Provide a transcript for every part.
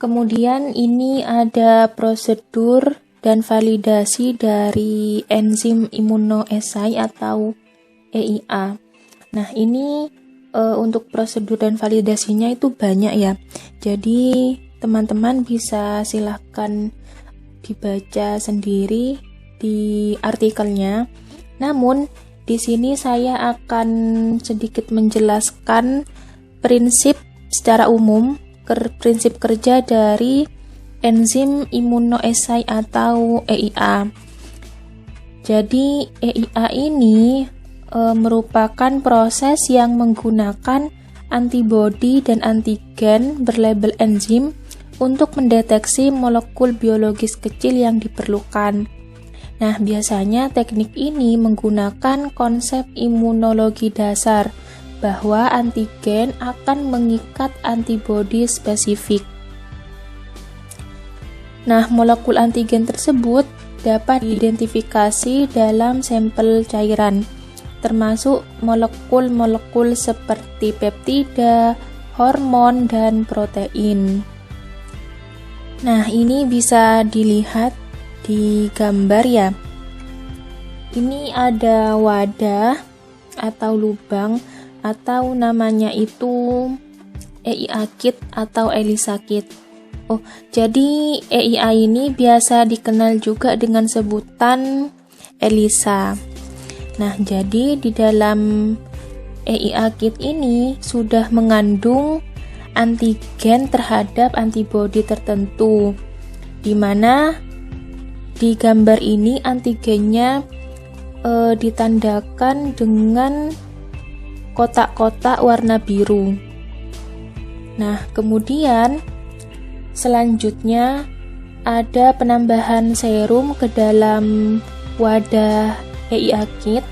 Kemudian ini ada prosedur dan validasi dari enzim immunoassay atau EIA. Nah, ini untuk prosedur dan validasinya itu banyak ya. Jadi teman-teman bisa silahkan dibaca sendiri di artikelnya. Namun di sini saya akan sedikit menjelaskan prinsip secara umum, prinsip kerja dari enzim immunoassay atau EIA. Jadi EIA ini merupakan proses yang menggunakan antibodi dan antigen berlabel enzim untuk mendeteksi molekul biologis kecil yang diperlukan. Nah, biasanya teknik ini menggunakan konsep imunologi dasar bahwa antigen akan mengikat antibodi spesifik. Nah, molekul antigen tersebut dapat diidentifikasi dalam sampel cairan, termasuk molekul-molekul seperti peptida, hormon, dan protein. Nah, ini bisa dilihat di gambar ya. Ini ada wadah atau lubang atau namanya itu EIA kit atau ELISA kit. Jadi EIA ini biasa dikenal juga dengan sebutan ELISA. Nah, jadi di dalam EIA kit ini sudah mengandung antigen terhadap antibodi tertentu, di mana di gambar ini antigennya ditandakan dengan kotak-kotak warna biru. Nah, kemudian selanjutnya ada penambahan serum ke dalam wadah EIA kit.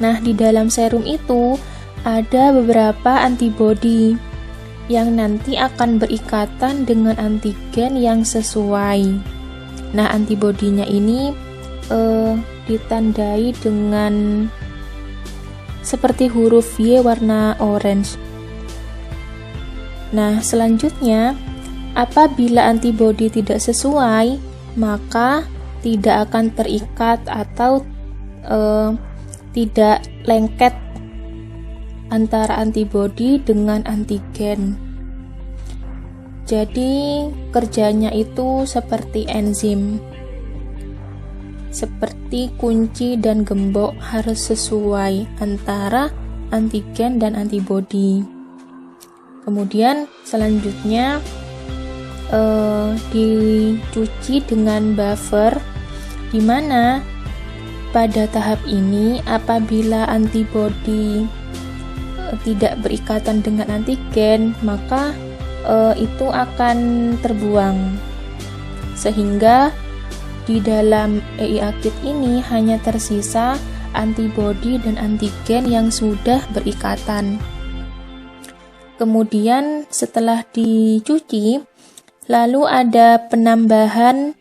Nah, di dalam serum itu ada beberapa antibodi yang nanti akan berikatan dengan antigen yang sesuai. Nah, antibodinya ini ditandai dengan seperti huruf Y warna orange. Nah, selanjutnya apabila antibodi tidak sesuai, maka tidak akan terikat atau tidak lengket antara antibodi dengan antigen. Jadi kerjanya itu seperti enzim, seperti kunci dan gembok, harus sesuai antara antigen dan antibodi. Kemudian selanjutnya dicuci dengan buffer, di mana pada tahap ini apabila antibodi tidak berikatan dengan antigen, maka itu akan terbuang, sehingga di dalam EIA kit ini hanya tersisa antibodi dan antigen yang sudah berikatan. Kemudian setelah dicuci, lalu ada penambahan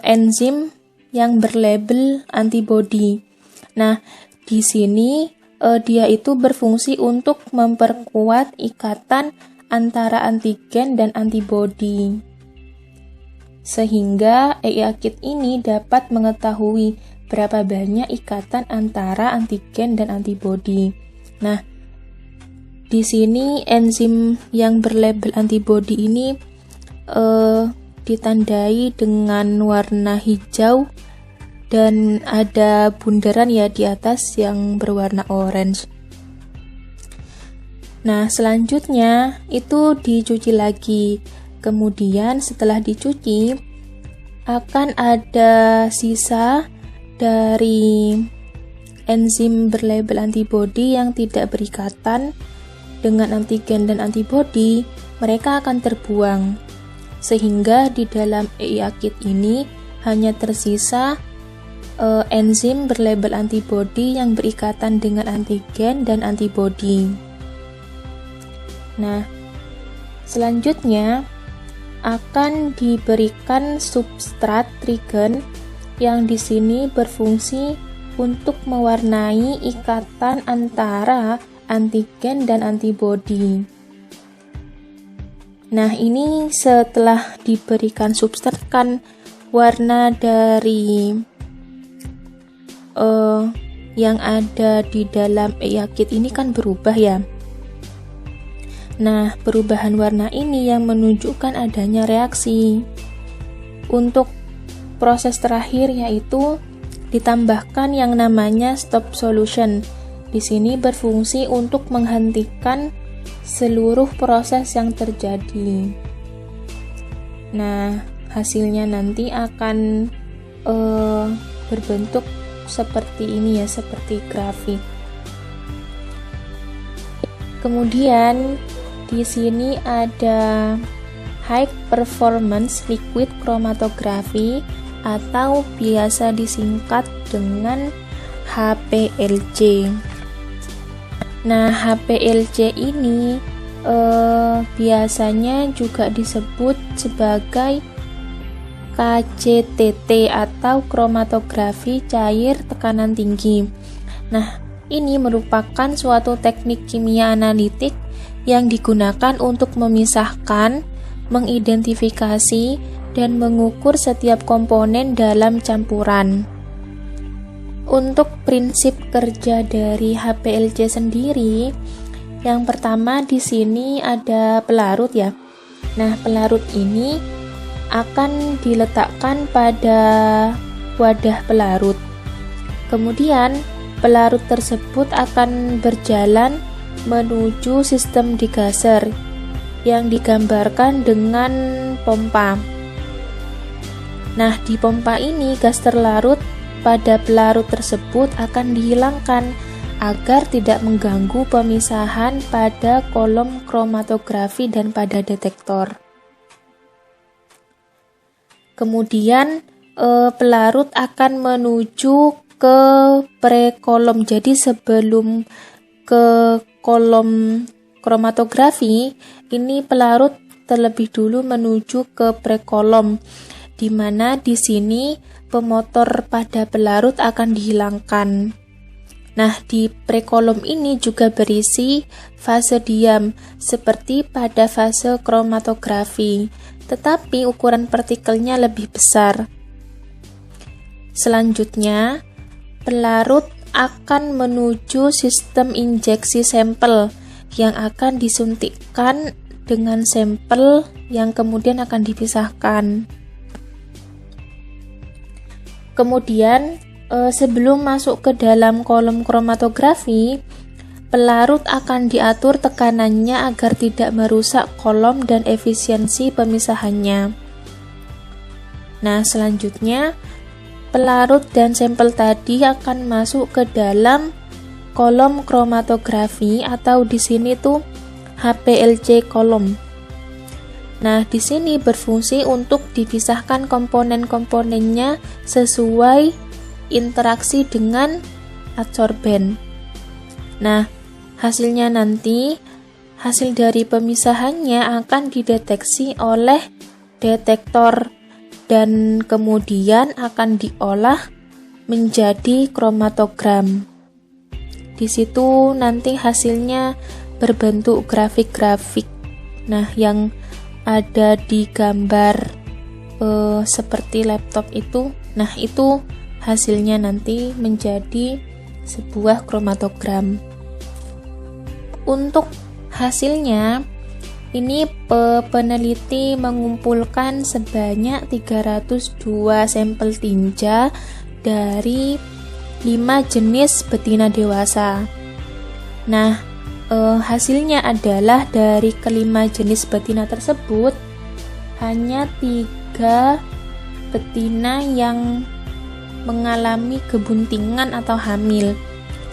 enzim yang berlabel antibodi. Nah, di sini dia itu berfungsi untuk memperkuat ikatan antara antigen dan antibodi, sehingga EIA kit ini dapat mengetahui berapa banyak ikatan antara antigen dan antibodi. Nah, di sini enzim yang berlabel antibodi ini ditandai dengan warna hijau dan ada bundaran ya di atas yang berwarna orange. Nah, selanjutnya itu dicuci lagi. Kemudian setelah dicuci akan ada sisa dari enzim berlabel antibodi yang tidak berikatan dengan antigen dan antibodi. Mereka akan terbuang, sehingga di dalam EIA kit ini hanya tersisa enzim berlabel antibodi yang berikatan dengan antigen dan antibodi. Nah, selanjutnya akan diberikan substrat trigen yang di sini berfungsi untuk mewarnai ikatan antara antigen dan antibodi. Nah, ini setelah diberikan substrat kan warna dari yang ada di dalam yakit ini kan berubah ya. Nah, perubahan warna ini yang menunjukkan adanya reaksi. Untuk proses terakhir yaitu ditambahkan yang namanya stop solution. Di sini berfungsi untuk menghentikan seluruh proses yang terjadi. Nah, hasilnya nanti akan berbentuk seperti ini ya, seperti grafik. Kemudian di sini ada high performance liquid chromatography atau biasa disingkat dengan HPLC. Nah, HPLC ini biasanya juga disebut sebagai KCTT atau kromatografi cair tekanan tinggi. Nah, ini merupakan suatu teknik kimia analitik yang digunakan untuk memisahkan, mengidentifikasi, dan mengukur setiap komponen dalam campuran. Untuk prinsip kerja dari HPLC sendiri, yang pertama di sini ada pelarut ya. Nah, pelarut ini akan diletakkan pada wadah pelarut. Kemudian, pelarut tersebut akan berjalan menuju sistem degasser yang digambarkan dengan pompa. Nah, di pompa ini gas terlarut pada pelarut tersebut akan dihilangkan agar tidak mengganggu pemisahan pada kolom kromatografi dan pada detektor. Kemudian pelarut akan menuju ke prekolom. Jadi sebelum ke kolom kromatografi, ini pelarut terlebih dulu menuju ke prekolom, di mana di sini pemotor pada pelarut akan dihilangkan. Nah, di prekolom ini juga berisi fase diam seperti pada fase kromatografi, tetapi ukuran partikelnya lebih besar. Selanjutnya, pelarut akan menuju sistem injeksi sampel yang akan disuntikkan dengan sampel yang kemudian akan dipisahkan. Kemudian, sebelum masuk ke dalam kolom kromatografi, pelarut akan diatur tekanannya agar tidak merusak kolom dan efisiensi pemisahannya. Nah, selanjutnya pelarut dan sampel tadi akan masuk ke dalam kolom kromatografi atau di sini tuh HPLC kolom. Nah, di sini berfungsi untuk dipisahkan komponen-komponennya sesuai interaksi dengan adsorben. Nah, hasilnya nanti, hasil dari pemisahannya akan dideteksi oleh detektor dan kemudian akan diolah menjadi kromatogram. Di situ nanti hasilnya berbentuk grafik-grafik. Nah, yang ada di gambar seperti laptop itu, nah itu hasilnya nanti menjadi sebuah kromatogram. Untuk hasilnya, ini peneliti mengumpulkan sebanyak 302 sampel tinja dari 5 jenis betina dewasa. Nah, hasilnya adalah dari kelima jenis betina tersebut, hanya 3 betina yang mengalami kebuntingan atau hamil,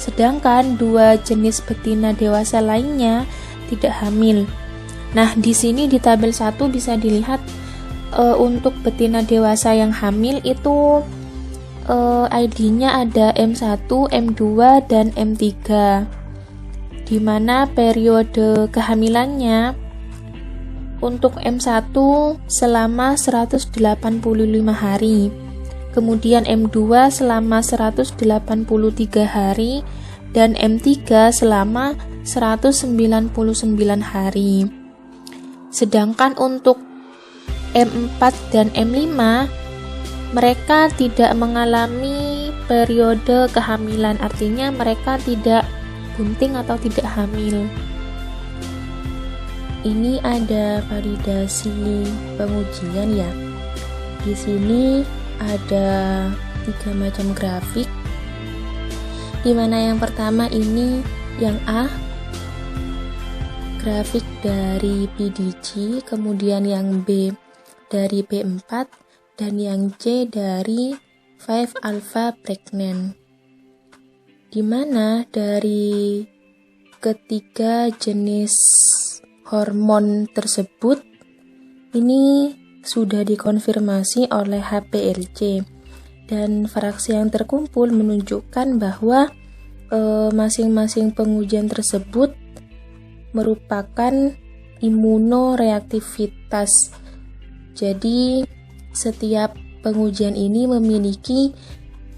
sedangkan 2 jenis betina dewasa lainnya tidak hamil. Nah, di sini di tabel 1 bisa dilihat untuk betina dewasa yang hamil itu ID-nya ada M1, M2, dan M3, di mana periode kehamilannya untuk M1 selama 185 hari, kemudian M2 selama 183 hari, dan M3 selama 199 hari. Sedangkan untuk M4 dan M5 mereka tidak mengalami periode kehamilan, artinya mereka tidak bunting atau tidak hamil. Ini ada validasi pengujian ya. Di sini ada 3 macam grafik. Di mana yang pertama ini yang A, grafik dari PDG, kemudian yang B dari B4, dan yang C dari 5-alpha pregnant. Di mana dari ketiga jenis hormon tersebut ini sudah dikonfirmasi oleh HPLC, dan fraksi yang terkumpul menunjukkan bahwa masing-masing pengujian tersebut merupakan imunoreaktivitas. Jadi setiap pengujian ini memiliki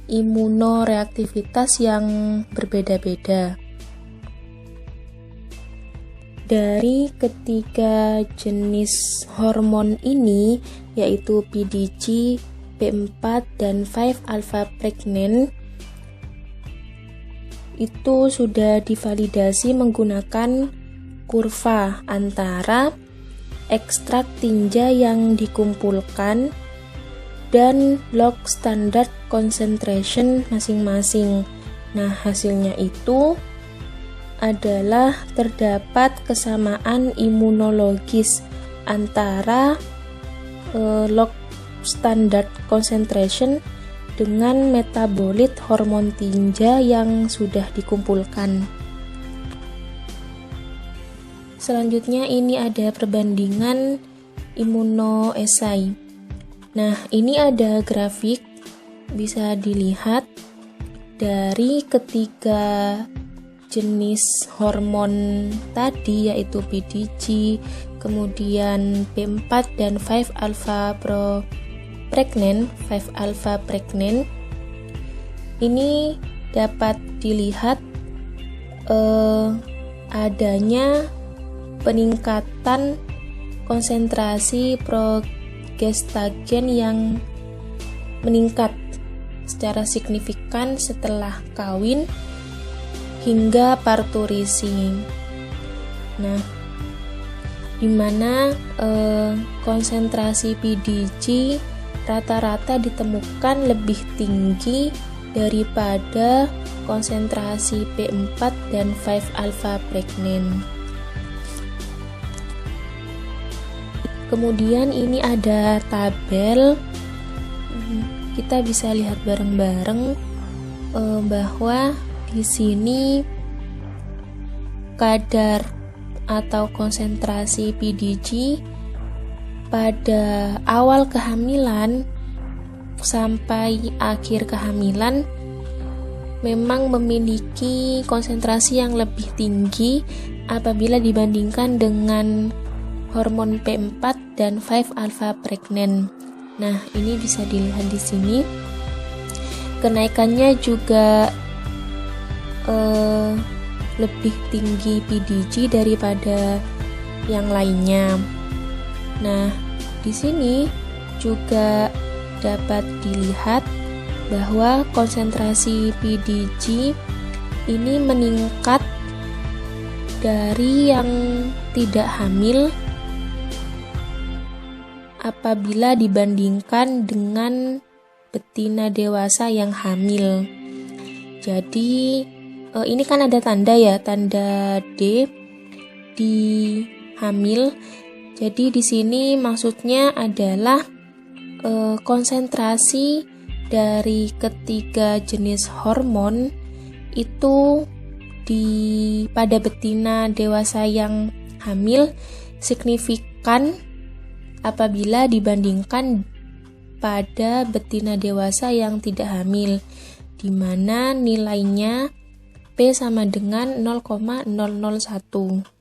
imunoreaktivitas yang berbeda-beda. Dari ketiga jenis hormon ini, yaitu PDG, B4, dan 5-alpha pregnant, itu sudah divalidasi menggunakan kurva antara ekstrak tinja yang dikumpulkan dan log standard concentration masing-masing. Nah, hasilnya itu adalah terdapat kesamaan imunologis antara log standard concentration dengan metabolit hormon tinja yang sudah dikumpulkan. Selanjutnya ini ada perbandingan immunoassay. Nah, ini ada grafik, bisa dilihat dari ketiga jenis hormon tadi, yaitu PDG, kemudian B4 dan 5-alpha pregnant. Ini dapat dilihat adanya peningkatan konsentrasi progestagen yang meningkat secara signifikan setelah kawin hingga parturisi. Nah, di mana konsentrasi PDG rata-rata ditemukan lebih tinggi daripada konsentrasi B4 dan 5-alpha pregnant. Kemudian ini ada tabel, kita bisa lihat bareng-bareng bahwa di sini kadar atau konsentrasi PDG pada awal kehamilan sampai akhir kehamilan memang memiliki konsentrasi yang lebih tinggi apabila dibandingkan dengan hormon P4 dan 5-alpha pregnant. Nah, ini bisa dilihat di sini. Kenaikannya juga lebih tinggi PDG daripada yang lainnya. Nah, di sini juga dapat dilihat bahwa konsentrasi PDG ini meningkat dari yang tidak hamil apabila dibandingkan dengan betina dewasa yang hamil. Jadi ini kan ada tanda ya, tanda D di hamil. Jadi di sini maksudnya adalah konsentrasi dari ketiga jenis hormon itu pada betina dewasa yang hamil signifikan apabila dibandingkan pada betina dewasa yang tidak hamil, di mana nilainya P sama dengan 0,001.